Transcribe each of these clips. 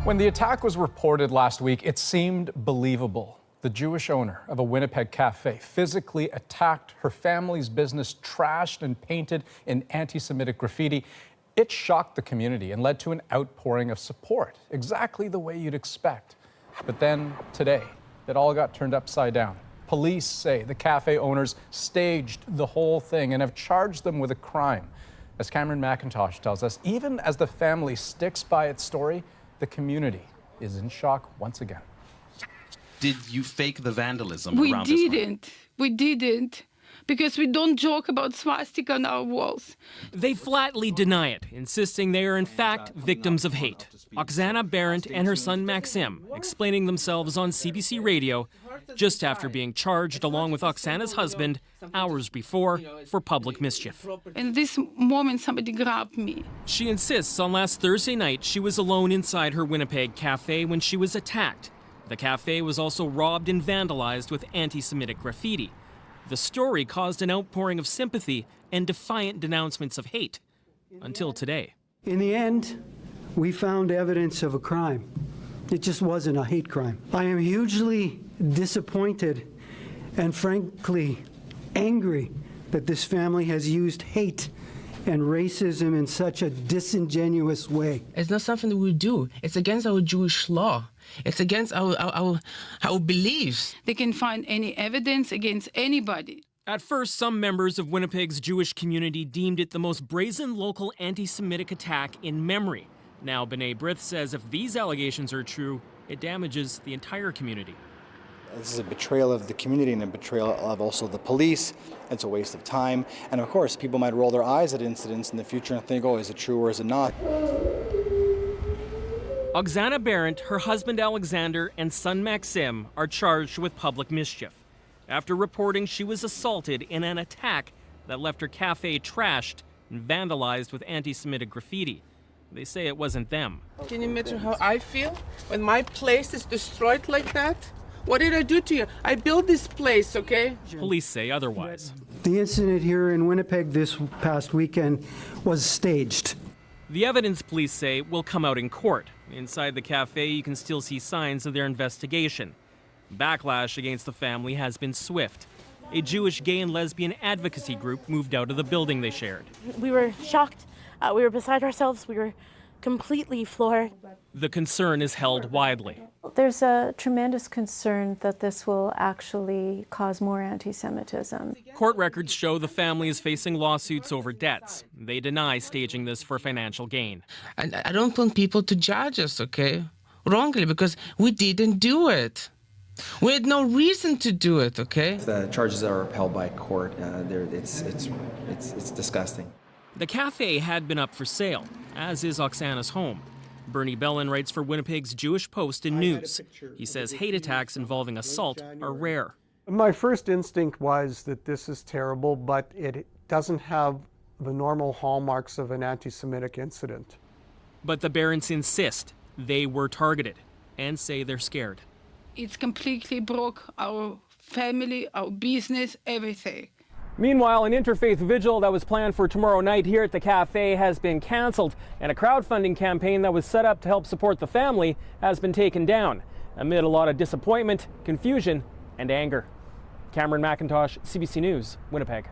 When the attack was reported last week, it seemed believable. The Jewish owner of a Winnipeg cafe physically attacked her family's business, trashed and painted in anti-Semitic graffiti. It shocked the community and led to an outpouring of support, exactly the way you'd expect. But then today, it all got turned upside down. Police say the cafe owners staged the whole thing and have charged them with a crime. As Cameron McIntosh tells us, even as the family sticks by its story, the community is in shock once again. Did you fake the vandalism We around this home? didn't. We didn't. Because we don't joke about swastika on our walls. They flatly deny it, insisting they are in fact victims of hate. Oksana Barent and her son Maxim explaining themselves on CBC Radio just after being charged along with Oksana's husband hours before for public mischief. In this moment, somebody grabbed me. She insists on last Thursday night she was alone inside her Winnipeg cafe when she was attacked. The cafe was also robbed and vandalized with anti-Semitic graffiti. The story caused an outpouring of sympathy and defiant denouncements of hate, until today. In the end, we found evidence of a crime. It just wasn't a hate crime. I am hugely disappointed and frankly angry that this family has used hate and racism in such a disingenuous way. It's not something that we do. It's against our Jewish law. It's against our beliefs. They can find any evidence against anybody. At first, some members of Winnipeg's Jewish community deemed it the most brazen local anti-Semitic attack in memory. Now, B'nai B'rith says if these allegations are true, it damages the entire community. This is a betrayal of the community and a betrayal of also the police. It's a waste of time. And of course, people might roll their eyes at incidents in the future and think, oh, is it true or is it not? Oksana Barent, her husband Alexander, and son Maxim are charged with public mischief after reporting she was assaulted in an attack that left her cafe trashed and vandalized with anti-Semitic graffiti. They say it wasn't them. Can you imagine how I feel when my place is destroyed like that? What did I do to you? I built this place, okay? Police say otherwise. The incident here in Winnipeg this past weekend was staged. The evidence, police say, will come out in court. Inside the cafe, you can still see signs of their investigation. Backlash against the family has been swift. A Jewish gay and lesbian advocacy group moved out of the building they shared. We were shocked. We were beside ourselves. We were completely floored. The concern is held widely. There's a tremendous concern that this will actually cause more anti-Semitism. Court records show the family is facing lawsuits over debts. They deny staging this for financial gain. And I don't want people to judge us, okay, wrongly, because we didn't do it. We had no reason to do it, okay? The charges are upheld by court. It's disgusting. The cafe had been up for sale, as is Oksana's home. Bernie Bellin writes for Winnipeg's Jewish Post and News. He says hate attacks involving assault are rare. My first instinct was that this is terrible, but it doesn't have the normal hallmarks of an anti-Semitic incident. But the Barents insist they were targeted and say they're scared. It's completely broke our family, our business, everything. Meanwhile, an interfaith vigil that was planned for tomorrow night here at the cafe has been canceled, and a crowdfunding campaign that was set up to help support the family has been taken down, amid a lot of disappointment, confusion, and anger. Cameron McIntosh, CBC News, Winnipeg.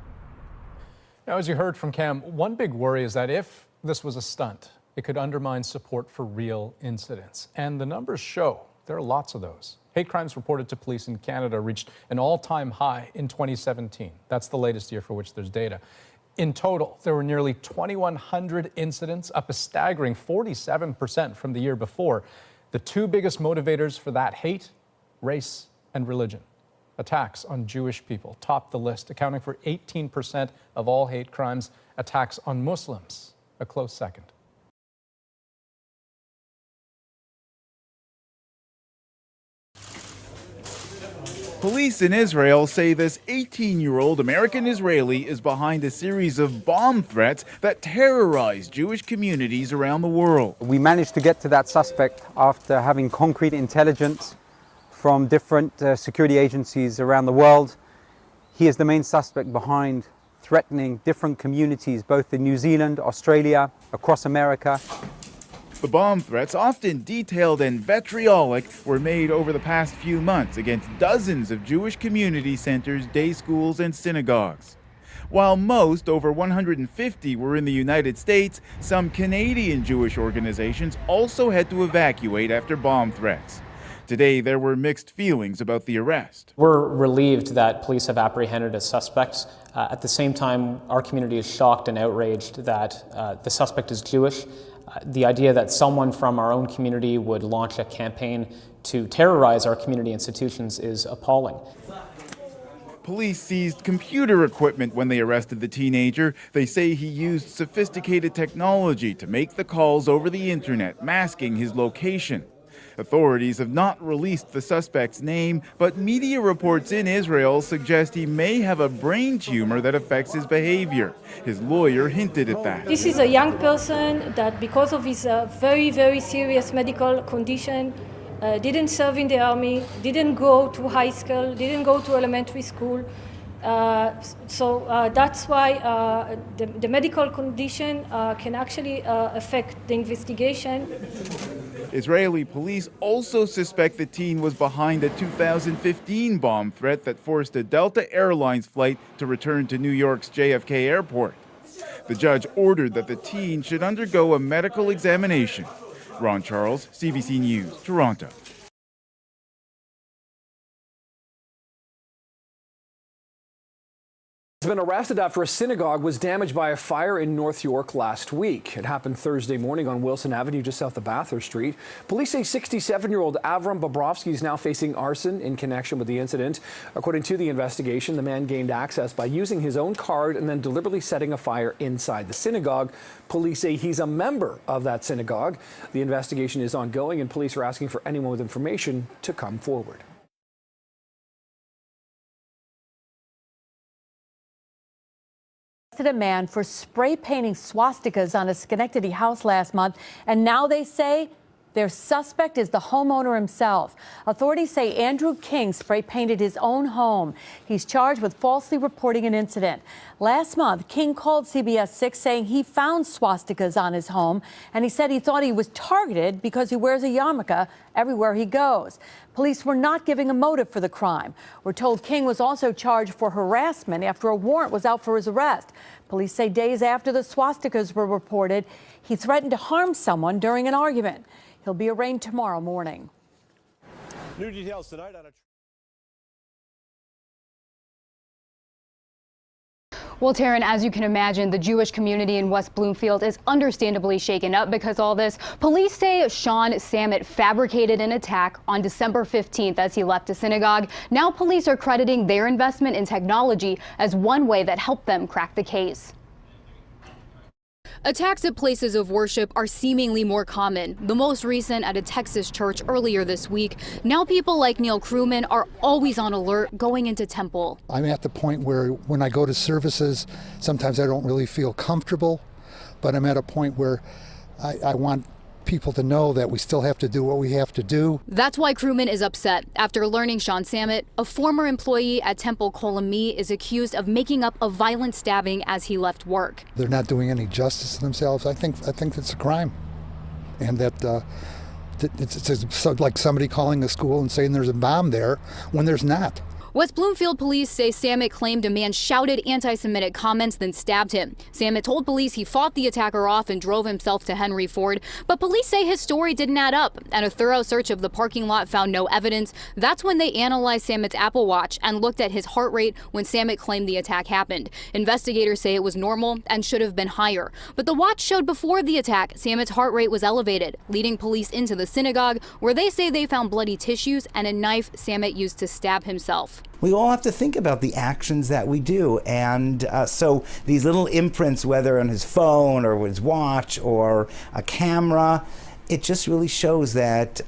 Now, as you heard from Cam, one big worry is that if this was a stunt, it could undermine support for real incidents. And the numbers show there are lots of those. Hate crimes reported to police in Canada reached an all-time high in 2017. That's the latest year for which there's data. In total, there were nearly 2,100 incidents, up a staggering 47% from the year before. The two biggest motivators for that hate, race and religion. Attacks on Jewish people topped the list, accounting for 18% of all hate crimes. Attacks on Muslims, a close second. Police in Israel say this 18-year-old American Israeli is behind a series of bomb threats that terrorize Jewish communities around the world. We managed to get to that suspect after having concrete intelligence from different security agencies around the world. He is the main suspect behind threatening different communities, both in New Zealand, Australia, across America. The bomb threats, often detailed and vitriolic, were made over the past few months against dozens of Jewish community centers, day schools, and synagogues. While most, over 150, were in the United States, some Canadian Jewish organizations also had to evacuate after bomb threats. Today, there were mixed feelings about the arrest. We're relieved that police have apprehended a suspect. At the same time, our community is shocked and outraged that the suspect is Jewish. The idea that someone from our own community would launch a campaign to terrorize our community institutions is appalling. Police seized computer equipment when they arrested the teenager. They say he used sophisticated technology to make the calls over the internet, masking his location. Authorities have not released the suspect's name, but media reports in Israel suggest he may have a brain tumor that affects his behavior. His lawyer hinted at that. This is a young person that, because of his very, very serious medical condition, didn't serve in the army, didn't go to high school, didn't go to elementary school. So that's why the medical condition can actually affect the investigation. Israeli police also suspect the teen was behind a 2015 bomb threat that forced a Delta Airlines flight to return to New York's JFK airport. The judge ordered that the teen should undergo a medical examination. Ron Charles, CBC News, Toronto. Has been arrested after a synagogue was damaged by a fire in North York last week. It happened Thursday morning on Wilson Avenue, just south of Bathurst Street. Police say 67-year-old Avram Bobrovsky is now facing arson in connection with the incident. According to the investigation, the man gained access by using his own card and then deliberately setting a fire inside the synagogue. Police say he's a member of that synagogue. The investigation is ongoing, and police are asking for anyone with information to come forward. A man for spray painting swastikas on a Schenectady house last month, and now they say their suspect is the homeowner himself. Authorities say Andrew King spray painted his own home. He's charged with falsely reporting an incident. Last month, King called CBS 6 saying he found swastikas on his home, and he said he thought he was targeted because he wears a yarmulke everywhere he goes. Police were not giving a motive for the crime. We're told King was also charged for harassment after a warrant was out for his arrest. Police say days after the swastikas were reported, he threatened to harm someone during an argument. He'll be arraigned tomorrow morning. New details tonight on a... Well, Taryn, as you can imagine, the Jewish community in West Bloomfield is understandably shaken up because all this. Police say Sean Sammet fabricated an attack on December 15th as he left a synagogue. Now police are crediting their investment in technology as one way that helped them crack the case. Attacks at places of worship are seemingly more common, the most recent at a Texas church earlier this week. Now people like Neil Crewman are always on alert going into temple. I'm at the point where when I go to services, sometimes I don't really feel comfortable, but I'm at a point where I want people to know that we still have to do what we have to do. That's why Crewman is upset after learning Sean Sammet, a former employee at Temple Kolami, is accused of making up a violent stabbing as he left work. They're not doing any justice to themselves. I think it's a crime, and that it's like somebody calling a school and saying there's a bomb there when there's not. West Bloomfield police say Sammet claimed a man shouted anti-Semitic comments, then stabbed him. Sammet told police he fought the attacker off and drove himself to Henry Ford, but police say his story didn't add up, and a thorough search of the parking lot found no evidence. That's when they analyzed Sammet's Apple Watch and looked at his heart rate when Sammet claimed the attack happened. Investigators say it was normal and should have been higher, but the watch showed before the attack Sammet's heart rate was elevated, leading police into the synagogue, where they say they found bloody tissues and a knife Sammet used to stab himself. We all have to think about the actions that we do, and so these little imprints, whether on his phone or his watch or a camera, it just really shows that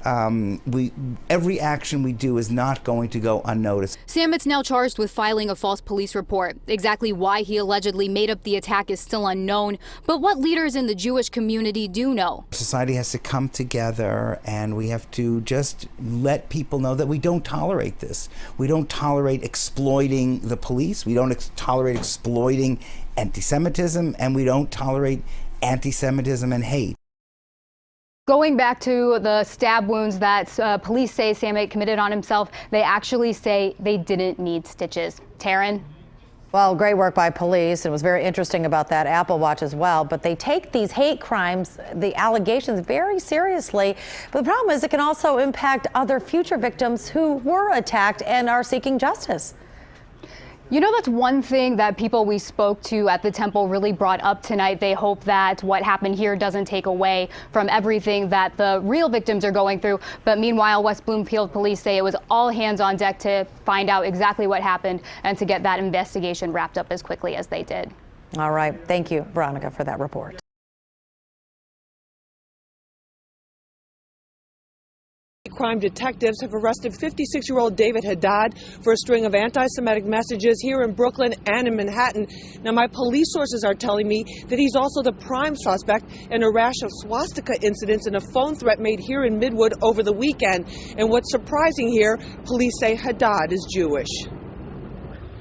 every action we do is not going to go unnoticed. Sammet's now charged with filing a false police report. Exactly why he allegedly made up the attack is still unknown, but what leaders in the Jewish community do know. Society has to come together, and we have to just let people know that we don't tolerate this. We don't tolerate exploiting the police. We don't tolerate exploiting anti-Semitism, and we don't tolerate anti-Semitism and hate. Going back to the stab wounds that police say Samit committed on himself, they actually say they didn't need stitches. Taryn? Well, great work by police. It was very interesting about that Apple Watch as well. But they take these hate crimes, the allegations, very seriously. But the problem is it can also impact other future victims who were attacked and are seeking justice. You know, that's one thing that people we spoke to at the temple really brought up tonight. They hope that what happened here doesn't take away from everything that the real victims are going through. But meanwhile, West Bloomfield police say it was all hands on deck to find out exactly what happened and to get that investigation wrapped up as quickly as they did. All right. Thank you, Veronica, for that report. Crime detectives have arrested 56-year-old David Haddad for a string of anti-Semitic messages here in Brooklyn and in Manhattan. Now, my police sources are telling me that he's also the prime suspect in a rash of swastika incidents and a phone threat made here in Midwood over the weekend. And what's surprising here, police say Haddad is Jewish.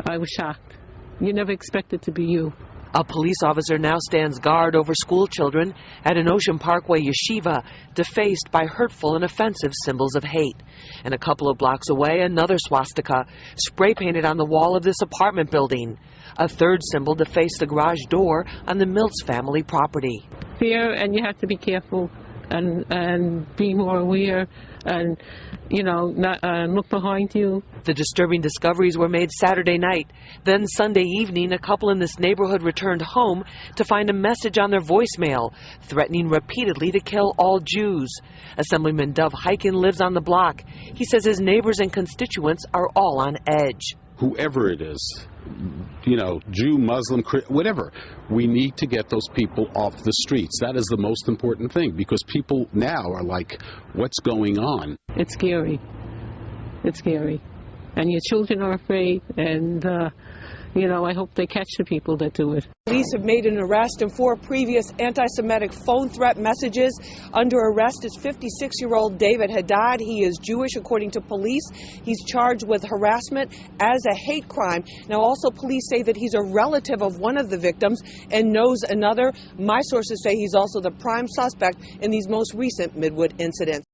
I was shocked. You never expect it to be you. A police officer now stands guard over school children at an Ocean Parkway yeshiva, defaced by hurtful and offensive symbols of hate. And a couple of blocks away, another swastika, spray painted on the wall of this apartment building. A third symbol defaced the garage door on the Mills family property. Fear, and you have to be careful and be more aware and, you know, not look behind you. The disturbing discoveries were made Saturday night. Then Sunday evening, a couple in this neighborhood returned home to find a message on their voicemail threatening repeatedly to kill all Jews. Assemblyman Dov Hikind lives on the block. He says his neighbors and constituents are all on edge. Whoever it is, you know, Jew, Muslim, whatever, we need to get those people off the streets. That is the most important thing, because people now are like, what's going on? It's scary. It's scary. And your children are afraid, and, you know, I hope they catch the people that do it. Police have made an arrest in 4 previous anti-Semitic phone threat messages. Under arrest is 56-year-old David Haddad. He is Jewish, according to police. He's charged with harassment as a hate crime. Now, also, police say that he's a relative of one of the victims and knows another. My sources say he's also the prime suspect in these most recent Midwood incidents.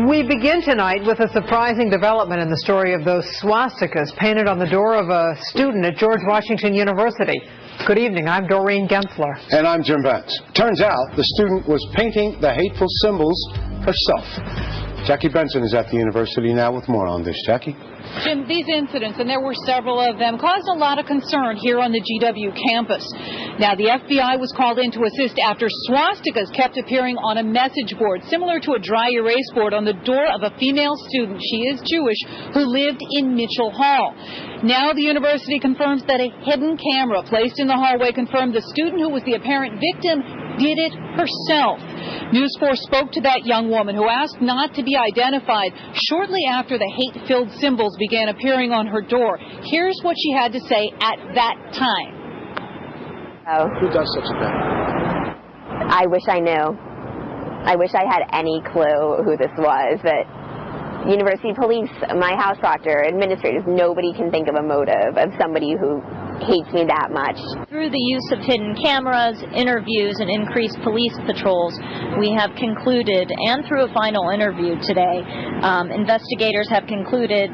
We begin tonight with a surprising development in the story of those swastikas painted on the door of a student at George Washington University. Good evening, I'm Doreen Gensler. And I'm Jim Vance. Turns out the student was painting the hateful symbols herself. Jackie Benson is at the university now with more on this. Jackie? Jim, these incidents, and there were several of them, caused a lot of concern here on the GW campus. Now, the FBI was called in to assist after swastikas kept appearing on a message board, similar to a dry erase board, on the door of a female student, she is Jewish, who lived in Mitchell Hall. Now the university confirms that a hidden camera placed in the hallway confirmed the student who was the apparent victim did it herself. News 4 spoke to that young woman who asked not to be identified shortly after the hate-filled symbols began appearing on her door. Here's what she had to say at that time. Oh. Who does such a thing? I wish I knew. I wish I had any clue who this was, but university police, my house proctor, administrators, nobody can think of a motive of somebody who hates me that much. Through the use of hidden cameras, interviews, and increased police patrols, we have concluded, and through a final interview today, investigators have concluded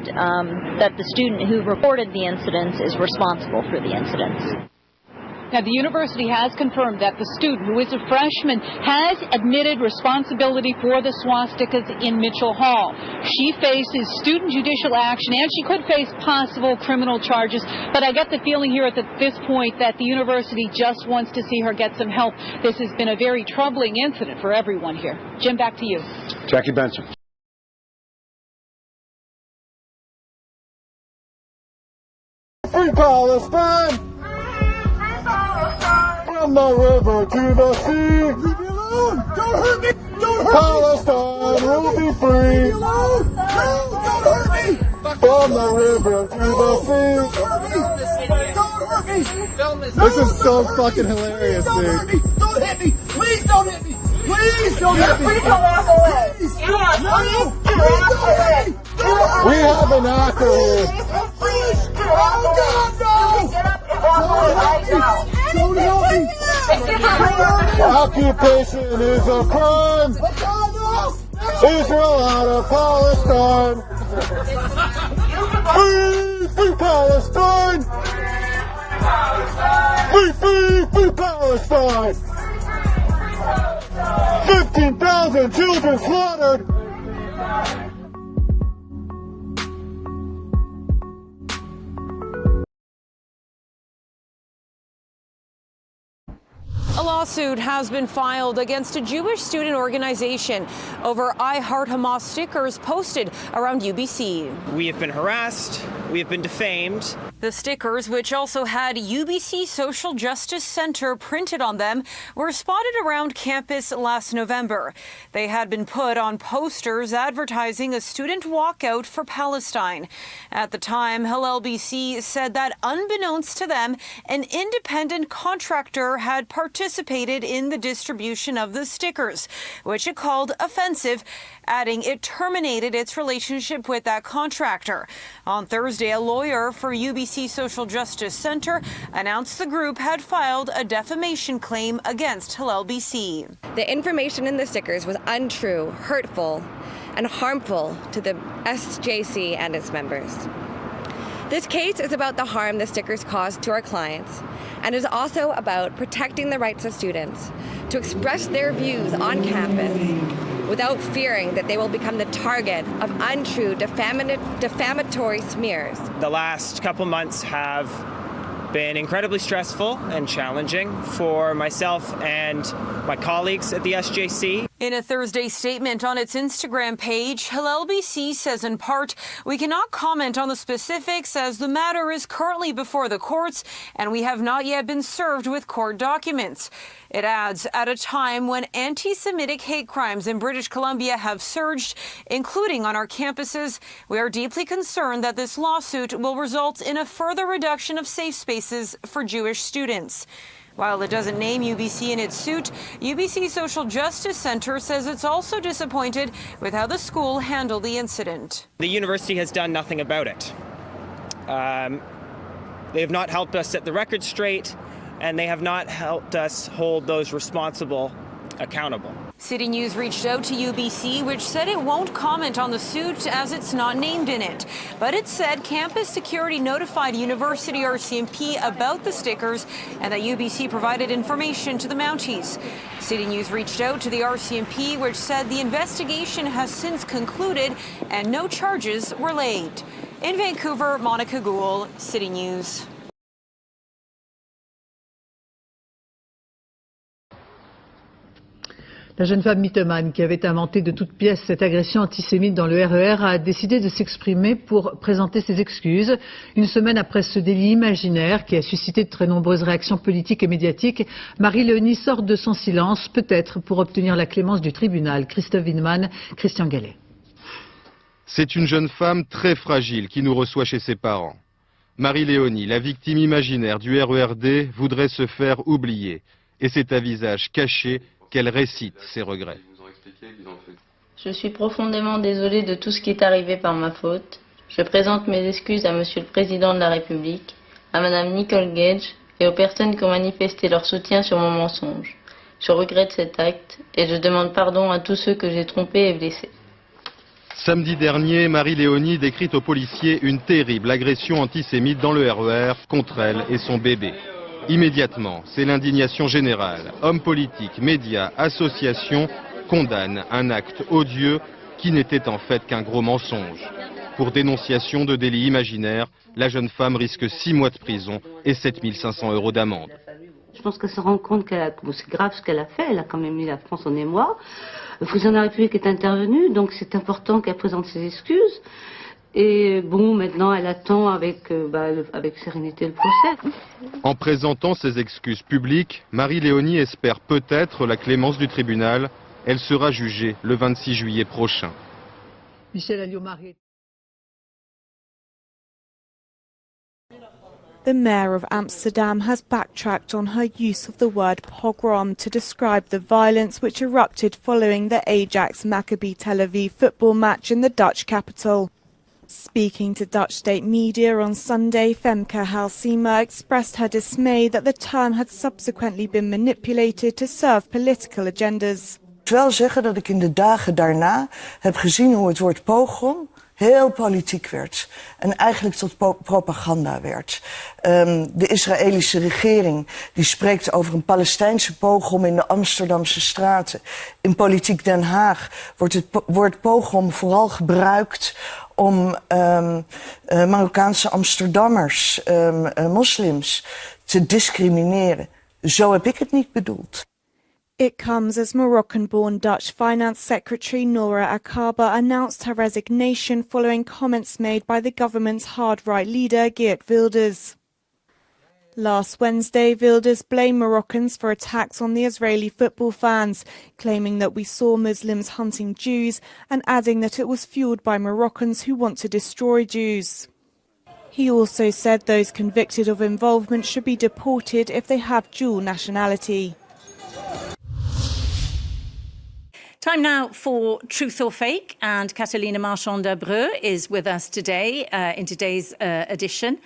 that the student who reported the incidents is responsible for the incidents. Now, the university has confirmed that the student, who is a freshman, has admitted responsibility for the swastikas in Mitchell Hall. She faces student judicial action, and she could face possible criminal charges. But I get the feeling here at this point that the university just wants to see her get some help. This has been a very troubling incident for everyone here. Jim, back to you. Jackie Benson. Free Palestine! From the river to the sea. Leave me alone! Don't hurt me! Don't hurt Palestine will be free. Leave me alone! No! Don't hurt me! From the river to the sea. Don't hurt me! This is so fucking hilarious, dude. Don't hurt me! Don't hit me! Please don't hit me! Please don't hit me! Please don't walk away! We have an actor here. Please Occupation is a crime. Israel out of Palestine. Free, free Palestine. Free, free, free Palestine. 15,000 children slaughtered. A lawsuit has been filed against a Jewish student organization over I Heart Hamas stickers posted around UBC. We have been harassed. We have been defamed. The stickers, which also had UBC Social Justice Center printed on them, were spotted around campus last November. They had been put on posters advertising a student walkout for Palestine. At the time, Hillel BC said that unbeknownst to them, an independent contractor had participated in the distribution of the stickers, which it called offensive, adding it terminated its relationship with that contractor. On Thursday, a lawyer for UBC Social Justice Center announced the group had filed a defamation claim against Hillel BC. The information in the stickers was untrue, hurtful, and harmful to the SJC and its members. This case is about the harm the stickers caused to our clients, and is also about protecting the rights of students to express their views on campus without fearing that they will become the target of untrue defamatory smears. The last couple months have been incredibly stressful and challenging for myself and my colleagues at the SJC. In a Thursday statement on its Instagram page, Hillel BC says in part, "We cannot comment on the specifics as the matter is currently before the courts and we have not yet been served with court documents." It adds, at a time when anti-Semitic hate crimes in British Columbia have surged, including on our campuses, we are deeply concerned that this lawsuit will result in a further reduction of safe spaces for Jewish students. While it doesn't name UBC in its suit, UBC Social Justice Center says it's also disappointed with how the school handled the incident. The university has done nothing about it. They have not helped us set the record straight, and they have not helped us hold those responsible accountable. City News reached out to UBC, which said it won't comment on the suit as it's not named in it. But it said campus security notified University RCMP about the stickers and that UBC provided information to the Mounties. City News reached out to the RCMP, which said the investigation has since concluded and no charges were laid. In Vancouver, Monica Gould, City News. La jeune femme mythomane qui avait inventé de toutes pièces cette agression antisémite dans le RER a décidé de s'exprimer pour présenter ses excuses. Une semaine après ce délit imaginaire qui a suscité de très nombreuses réactions politiques et médiatiques, Marie-Léonie sort de son silence, peut-être pour obtenir la clémence du tribunal. Christophe Winman, Christian Gallet. C'est une jeune femme très fragile qui nous reçoit chez ses parents. Marie-Léonie, la victime imaginaire du RERD, voudrait se faire oublier. Et c'est à visage caché qu'elle récite ses regrets. Je suis profondément désolée de tout ce qui est arrivé par ma faute. Je présente mes excuses à Monsieur le Président de la République, à Madame Nicole Gage et aux personnes qui ont manifesté leur soutien sur mon mensonge. Je regrette cet acte et je demande pardon à tous ceux que j'ai trompés et blessés. Samedi dernier, Marie-Léonie décrit aux policiers une terrible agression antisémite dans le RER contre elle et son bébé. Immédiatement, c'est l'indignation générale. Hommes politiques, médias, associations condamnent un acte odieux qui n'était en fait qu'un gros mensonge. Pour dénonciation de délit imaginaire, la jeune femme risque 6 mois de prison et 7 500 € d'amende. Je pense qu'elle se rend compte que c'est grave ce qu'elle a fait. Elle a quand même mis la France en émoi. Le président de la République est intervenu, donc c'est important qu'elle présente ses excuses. Et bon, maintenant, elle attend avec sérénité le procès. En présentant ses excuses publiques, Marie-Léonie espère peut-être la clémence du tribunal. Elle sera jugée le 26 juillet prochain. Michel Alliot-Marie. The mayor of Amsterdam has backtracked on her use of the word pogrom to describe the violence which erupted following the Ajax Maccabi Tel Aviv football match in the Dutch capital. Speaking to Dutch state media on Sunday, Femke Halsema expressed her dismay that the term had subsequently been manipulated to serve political agendas. Ik wil wel zeggen dat ik in de dagen daarna heb gezien hoe het woord pogrom heel politiek werd en eigenlijk tot propaganda werd. De Israëlische regering die spreekt over een Palestijnse pogrom in de Amsterdamse straten. In politiek Den Haag wordt het woord pogrom vooral gebruikt om Marokkaanse Amsterdammers, moslims, te discrimineren. Zo heb ik het niet bedoeld. It comes as Moroccan-born Dutch Finance Secretary Noura Akaba announced her resignation following comments made by the government's hard-right leader Geert Wilders. Last Wednesday, Wilders blamed Moroccans for attacks on the Israeli football fans, claiming that we saw Muslims hunting Jews and adding that it was fueled by Moroccans who want to destroy Jews. He also said those convicted of involvement should be deported if they have dual nationality. Time now for Truth or Fake, and Catalina Marchand-Debreu is with us today in today's edition.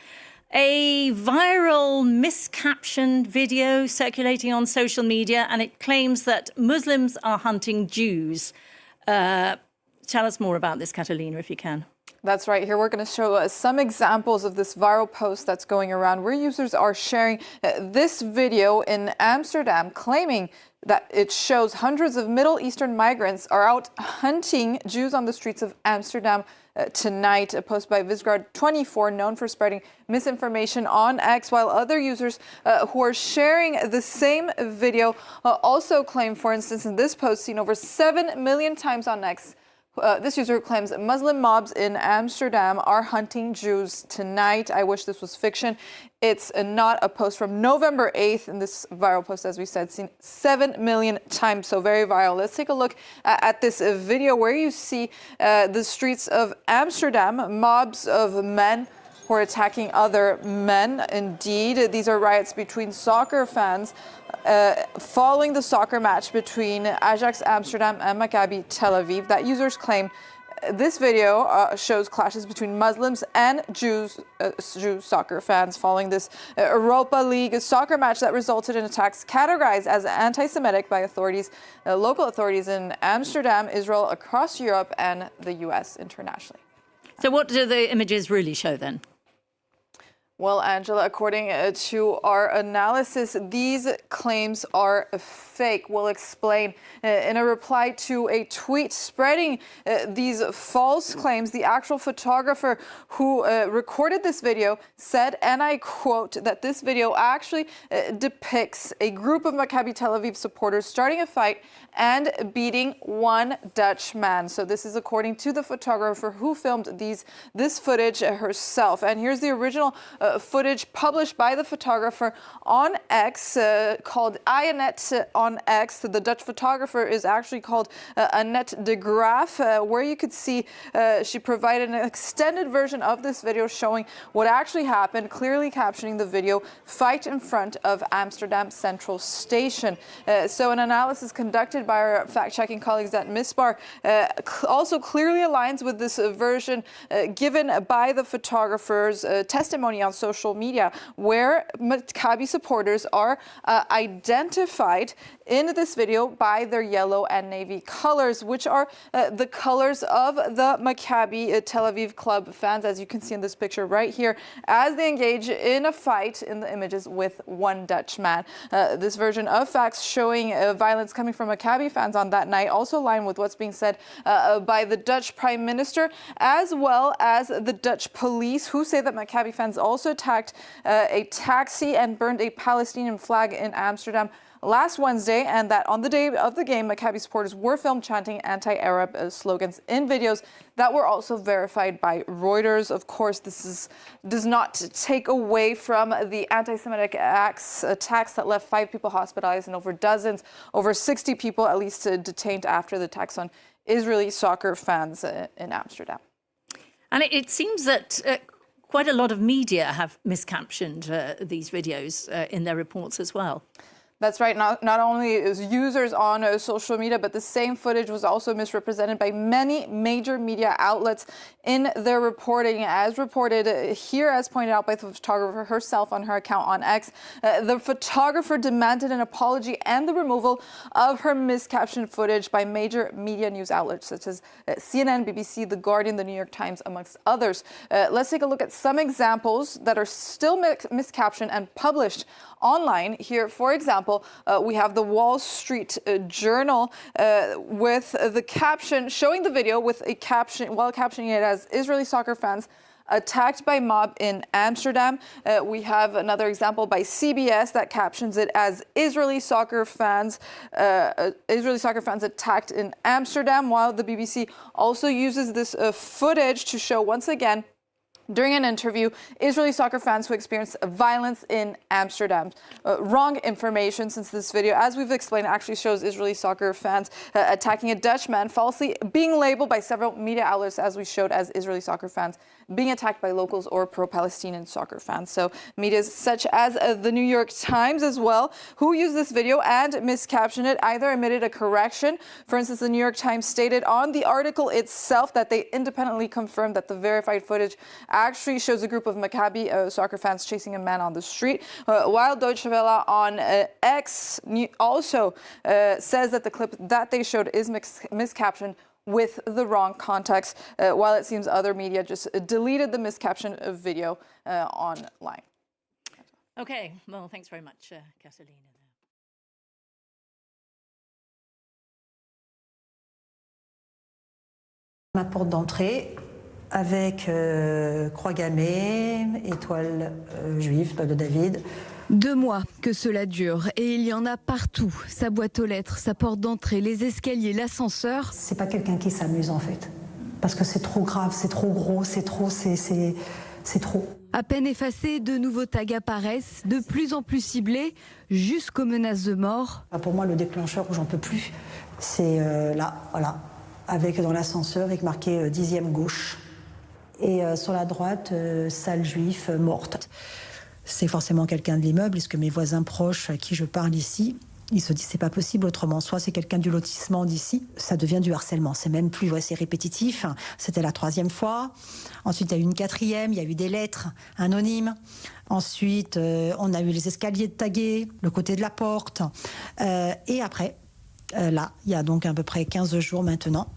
A viral miscaptioned video circulating on social media, and it claims that Muslims are hunting Jews. Tell us more about this, Catalina, if you can. That's right. Here we're going to show some examples of this viral post that's going around where users are sharing this video in Amsterdam, claiming that it shows hundreds of Middle Eastern migrants are out hunting Jews on the streets of Amsterdam tonight. A post by Visgard24, known for spreading misinformation on X, while other users who are sharing the same video also claim, for instance, in this post seen over 7 million times on X, this user claims Muslim mobs in Amsterdam are hunting Jews tonight. I wish this was fiction. It's not a post from November 8th. And this viral post, as we said, seen 7 million times. So very viral. Let's take a look at this video where you see the streets of Amsterdam, mobs of men who are attacking other men. Indeed, these are riots between soccer fans following the soccer match between Ajax Amsterdam and Maccabi Tel Aviv. That users claim this video shows clashes between Muslims and Jew soccer fans following this Europa League soccer match that resulted in attacks categorized as anti-Semitic by authorities, local authorities in Amsterdam, Israel, across Europe, and the US internationally. So what do the images really show then? Well, Angela, according to our analysis, these claims are fake. We'll explain. In a reply to a tweet spreading these false claims, the actual photographer who recorded this video said, and I quote, that this video actually depicts a group of Maccabi Tel Aviv supporters starting a fight and beating one Dutch man. So this is according to the photographer who filmed this footage herself. And here's the original footage published by the photographer on X, called Annette on X. The Dutch photographer is actually called Annette de Graaf, where you could see she provided an extended version of this video showing what actually happened, clearly captioning the video, fight in front of Amsterdam Central Station. So an analysis conducted by our fact-checking colleagues at Misbar also clearly aligns with this version given by the photographer's testimony on social media, where Maccabi supporters are identified in this video by their yellow and navy colors, which are the colors of the Maccabi Tel Aviv club fans, as you can see in this picture right here, as they engage in a fight in the images with one Dutch man. This version of facts showing violence coming from Maccabi fans on that night also align with what's being said by the Dutch Prime Minister, as well as the Dutch police, who say that Maccabi fans also attacked a taxi and burned a Palestinian flag in Amsterdam last Wednesday, and that on the day of the game, Maccabi supporters were filmed chanting anti-Arab slogans in videos that were also verified by Reuters. Of course, this does not take away from the anti-Semitic attacks that left 5 people hospitalized and over 60 people at least detained after the attacks on Israeli soccer fans in Amsterdam. And it seems that quite a lot of media have miscaptioned these videos in their reports as well. That's right. Not only is users on social media, but the same footage was also misrepresented by many major media outlets in their reporting. As reported here, as pointed out by the photographer herself on her account on X, the photographer demanded an apology and the removal of her miscaptioned footage by major media news outlets such as CNN, BBC, The Guardian, The New York Times, amongst others. Let's take a look at some examples that are still miscaptioned and published online. Here, for example, we have the Wall Street Journal with the caption showing the video with a caption, while captioning it as Israeli soccer fans attacked by mob in Amsterdam. We have another example by CBS that captions it as Israeli soccer fans attacked in Amsterdam, while the BBC also uses this footage to show once again during an interview Israeli soccer fans who experienced violence in Amsterdam. Wrong information, since this video, as we've explained, actually shows Israeli soccer fans attacking a Dutch man, falsely being labeled by several media outlets, as we showed, as Israeli soccer fans being attacked by locals or pro-Palestinian soccer fans. So medias such as the New York Times as well, who used this video and miscaptioned it, either omitted a correction. For instance, the New York Times stated on the article itself that they independently confirmed that the verified footage actually shows a group of Maccabi soccer fans chasing a man on the street, while Deutsche Welle on X also says that the clip that they showed is miscaptioned with the wrong context, while it seems other media just deleted the miscaptioned video online. Okay, well, thanks very much, Catalina. Ma porte d'entrée avec croix gammée, étoile juive, de David. 2 mois que cela dure et il y en a partout. Sa boîte aux lettres, sa porte d'entrée, les escaliers, l'ascenseur. C'est pas quelqu'un qui s'amuse en fait. Parce que c'est trop grave, c'est trop gros, c'est trop. À peine effacés, de nouveaux tags apparaissent, de plus en plus ciblés, jusqu'aux menaces de mort. Pour moi, le déclencheur où j'en peux plus, c'est là, voilà, avec dans l'ascenseur, avec marqué 10e gauche. Et sur la droite, salle juif morte. C'est forcément quelqu'un de l'immeuble, est-ce que mes voisins proches à qui je parle ici, ils se disent c'est pas possible autrement, soit c'est quelqu'un du lotissement d'ici, ça devient du harcèlement, c'est même plus, c'est répétitif, c'était la 3e fois, ensuite il y a eu une 4e, il y a eu des lettres anonymes, ensuite on a eu les escaliers tagués, le côté de la porte, et après, là, il y a donc à peu près 15 jours maintenant,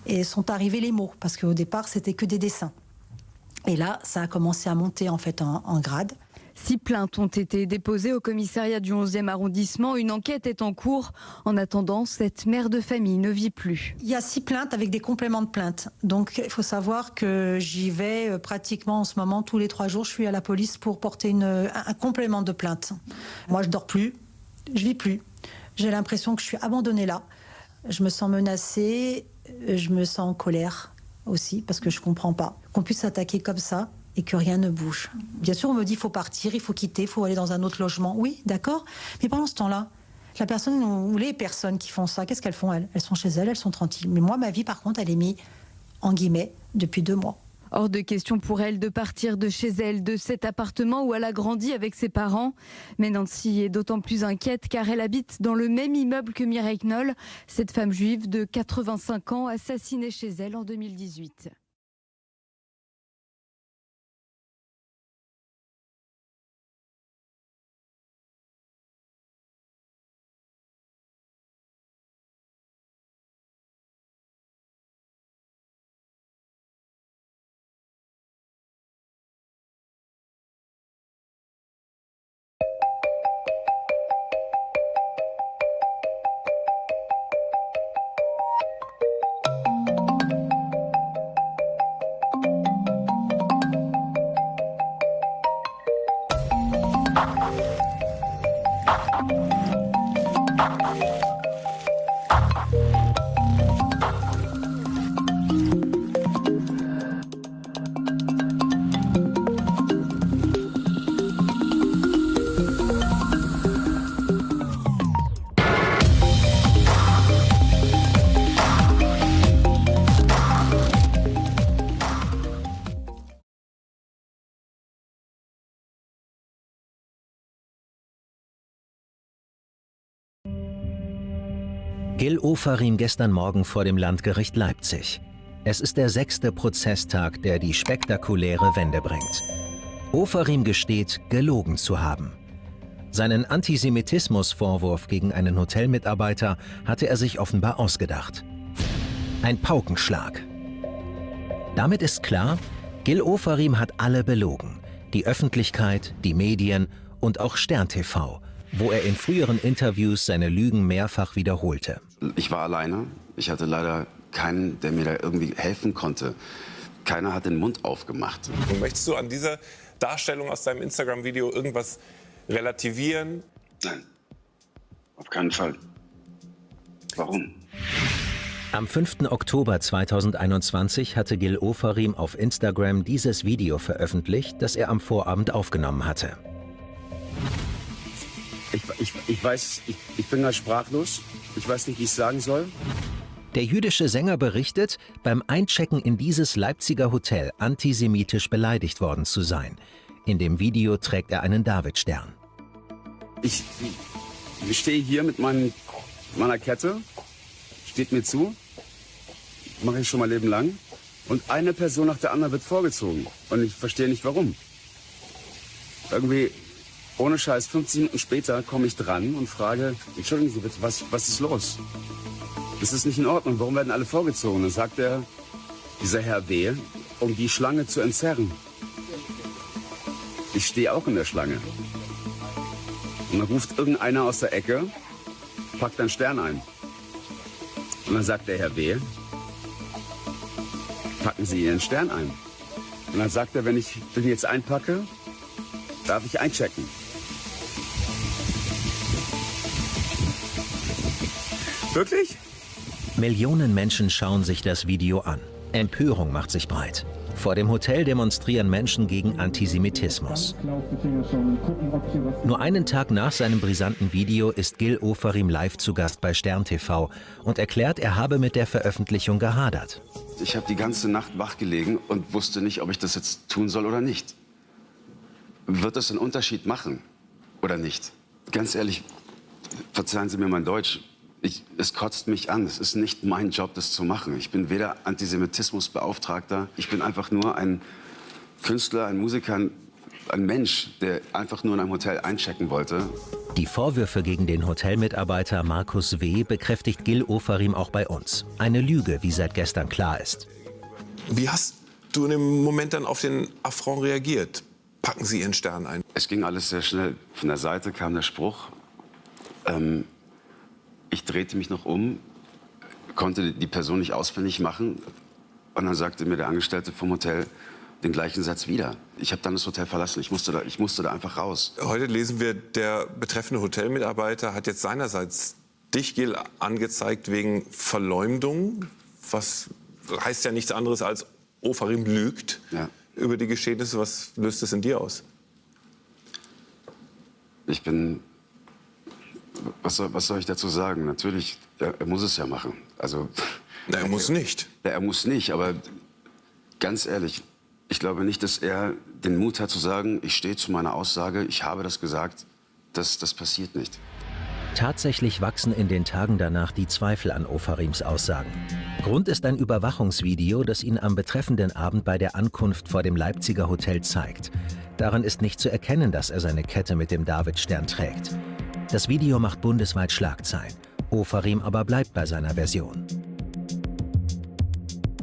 et sont arrivés les mots, parce qu'au départ c'était que des dessins. Et là, ça a commencé à monter en fait en grade. 6 plaintes ont été déposées au commissariat du 11e arrondissement. Une enquête est en cours. En attendant, cette mère de famille ne vit plus. Il y a 6 plaintes avec des compléments de plainte. Donc il faut savoir que j'y vais pratiquement en ce moment tous les 3 jours. Je suis à la police pour porter un complément de plainte. Moi, je dors plus, je vis plus. J'ai l'impression que je suis abandonnée là. Je me sens menacée, je me sens en colère aussi parce que je comprends pas qu'on puisse s'attaquer comme ça et que rien ne bouge. Bien sûr, on me dit il faut partir, il faut quitter, il faut aller dans un autre logement. Oui, d'accord. Mais pendant ce temps-là, la personne ou les personnes qui font ça, qu'est-ce qu'elles font elles? Elles sont chez elles, elles sont tranquilles. Mais moi, ma vie, par contre, elle est mise en guillemets depuis 2 mois. Hors de question pour elle de partir de chez elle, de cet appartement où elle a grandi avec ses parents. Mais Nancy est d'autant plus inquiète car elle habite dans le même immeuble que Mireille Knoll, cette femme juive de 85 ans assassinée chez elle en 2018. Gil Ofarim gestern Morgen vor dem Landgericht Leipzig. Es ist der 6. Prozesstag, der die spektakuläre Wende bringt. Ofarim gesteht, gelogen zu haben. Seinen Antisemitismusvorwurf gegen einen Hotelmitarbeiter hatte er sich offenbar ausgedacht. Ein Paukenschlag. Damit ist klar, Gil Ofarim hat alle belogen. Die Öffentlichkeit, die Medien und auch Stern TV, wo er in früheren Interviews seine Lügen mehrfach wiederholte. Ich war alleine. Ich hatte leider keinen, der mir da irgendwie helfen konnte. Keiner hat den Mund aufgemacht. Und möchtest du an dieser Darstellung aus deinem Instagram-Video irgendwas relativieren? Nein, auf keinen Fall. Warum? Am 5. Oktober 2021 hatte Gil Ofarim auf Instagram dieses Video veröffentlicht, das er am Vorabend aufgenommen hatte. Ich weiß, ich bin da sprachlos. Ich weiß nicht, wie ich es sagen soll. Der jüdische Sänger berichtet, beim Einchecken in dieses Leipziger Hotel antisemitisch beleidigt worden zu sein. In dem Video trägt er einen Davidstern. Ich stehe hier mit meiner Kette, steht mir zu, mache ich schon mein Leben lang. Und eine Person nach der anderen wird vorgezogen. Und ich verstehe nicht, warum. Irgendwie, ohne Scheiß, 15 Minuten später komme ich dran und frage, entschuldigen Sie bitte, was ist los? Das ist nicht in Ordnung, warum werden alle vorgezogen? Dann sagt dieser Herr W., um die Schlange zu entzerren. Ich stehe auch in der Schlange. Und dann ruft irgendeiner aus der Ecke, packt einen Stern ein. Und dann sagt der Herr W., packen Sie Ihren Stern ein. Und dann sagt er, wenn ich den jetzt einpacke, darf ich einchecken. Wirklich? Millionen Menschen schauen sich das Video an. Empörung macht sich breit. Vor dem Hotel demonstrieren Menschen gegen Antisemitismus. Nur einen Tag nach seinem brisanten Video ist Gil Ofarim live zu Gast bei Stern TV und erklärt, er habe mit der Veröffentlichung gehadert. Ich habe die ganze Nacht wach gelegen und wusste nicht, ob ich das jetzt tun soll oder nicht. Wird das einen Unterschied machen oder nicht? Ganz ehrlich, verzeihen Sie mir mein Deutsch. Es kotzt mich an. Es ist nicht mein Job, das zu machen. Ich bin weder Antisemitismusbeauftragter. Ich bin einfach nur ein Künstler, ein Musiker, ein Mensch, der einfach nur in einem Hotel einchecken wollte. Die Vorwürfe gegen den Hotelmitarbeiter Markus W. bekräftigt Gil Ofarim auch bei uns. Eine Lüge, wie seit gestern klar ist. Wie hast du in dem Moment dann auf den Affront reagiert? Packen Sie Ihren Stern ein. Es ging alles sehr schnell. Von der Seite kam der Spruch. Ich drehte mich noch um, konnte die Person nicht ausfindig machen. Und dann sagte mir der Angestellte vom Hotel den gleichen Satz wieder. Ich habe dann das Hotel verlassen. Ich musste da einfach raus. Heute lesen wir, der betreffende Hotelmitarbeiter hat jetzt seinerseits dich, Gil, angezeigt wegen Verleumdung. Was heißt ja nichts anderes als Ofarim lügt über die Geschehnisse. Was löst es in dir aus? Ich bin... Was soll ich dazu sagen? Natürlich, er muss es ja machen. Also, er muss nicht. Ja, er muss nicht, aber ganz ehrlich, ich glaube nicht, dass er den Mut hat zu sagen, ich stehe zu meiner Aussage, ich habe das gesagt, das passiert nicht. Tatsächlich wachsen in den Tagen danach die Zweifel an Ofarims Aussagen. Grund ist ein Überwachungsvideo, das ihn am betreffenden Abend bei der Ankunft vor dem Leipziger Hotel zeigt. Daran ist nicht zu erkennen, dass er seine Kette mit dem Davidstern trägt. Das Video macht bundesweit Schlagzeilen. Ofarim aber bleibt bei seiner Version.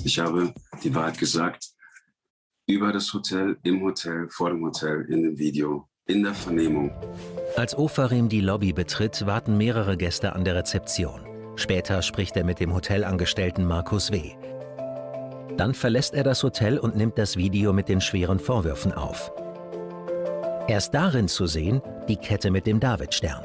Ich habe die Wahrheit gesagt. Über das Hotel, im Hotel, vor dem Hotel, in dem Video, in der Vernehmung. Als Ofarim die Lobby betritt, warten mehrere Gäste an der Rezeption. Später spricht er mit dem Hotelangestellten Markus W. Dann verlässt er das Hotel und nimmt das Video mit den schweren Vorwürfen auf. Erst darin zu sehen, die Kette mit dem Davidstern.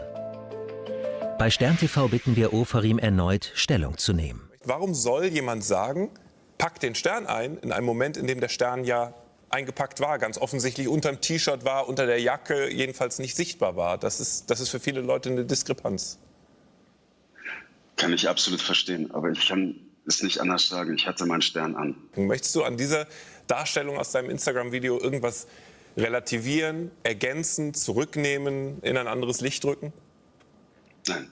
Bei Stern TV bitten wir Ofarim erneut, Stellung zu nehmen. Warum soll jemand sagen, pack den Stern ein, in einem Moment, in dem der Stern ja eingepackt war, ganz offensichtlich unterm T-Shirt war, unter der Jacke, jedenfalls nicht sichtbar war? Das ist für viele Leute eine Diskrepanz. Kann ich absolut verstehen, aber ich kann es nicht anders sagen. Ich hatte meinen Stern an. Möchtest du an dieser Darstellung aus deinem Instagram-Video irgendwas relativieren, ergänzen, zurücknehmen, in ein anderes Licht rücken? Nein,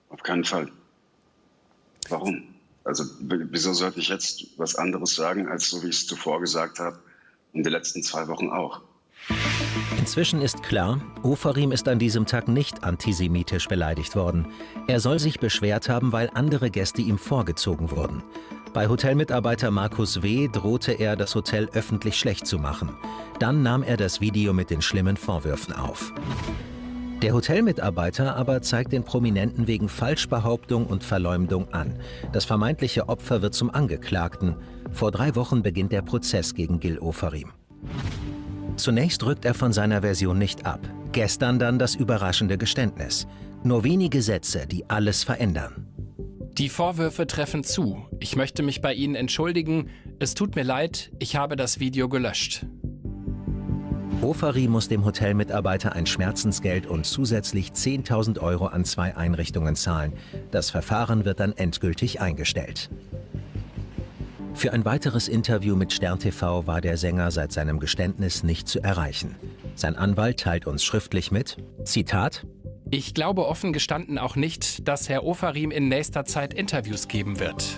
auf keinen Fall. Warum? Also wieso sollte ich jetzt was anderes sagen, als so wie ich es zuvor gesagt habe und die letzten 2 Wochen auch? Inzwischen ist klar, Ofarim ist an diesem Tag nicht antisemitisch beleidigt worden. Er soll sich beschwert haben, weil andere Gäste ihm vorgezogen wurden. Bei Hotelmitarbeiter Markus W. drohte er, das Hotel öffentlich schlecht zu machen. Dann nahm er das Video mit den schlimmen Vorwürfen auf. Der Hotelmitarbeiter aber zeigt den Prominenten wegen Falschbehauptung und Verleumdung an. Das vermeintliche Opfer wird zum Angeklagten. Vor 3 Wochen beginnt der Prozess gegen Gil Ofarim. Zunächst rückt er von seiner Version nicht ab. Gestern dann das überraschende Geständnis. Nur wenige Sätze, die alles verändern. Die Vorwürfe treffen zu. Ich möchte mich bei Ihnen entschuldigen. Es tut mir leid, ich habe das Video gelöscht. Ofarim muss dem Hotelmitarbeiter ein Schmerzensgeld und zusätzlich 10.000 € an 2 Einrichtungen zahlen. Das Verfahren wird dann endgültig eingestellt. Für ein weiteres Interview mit Stern TV war der Sänger seit seinem Geständnis nicht zu erreichen. Sein Anwalt teilt uns schriftlich mit, Zitat: Ich glaube offen gestanden auch nicht, dass Herr Ofarim in nächster Zeit Interviews geben wird.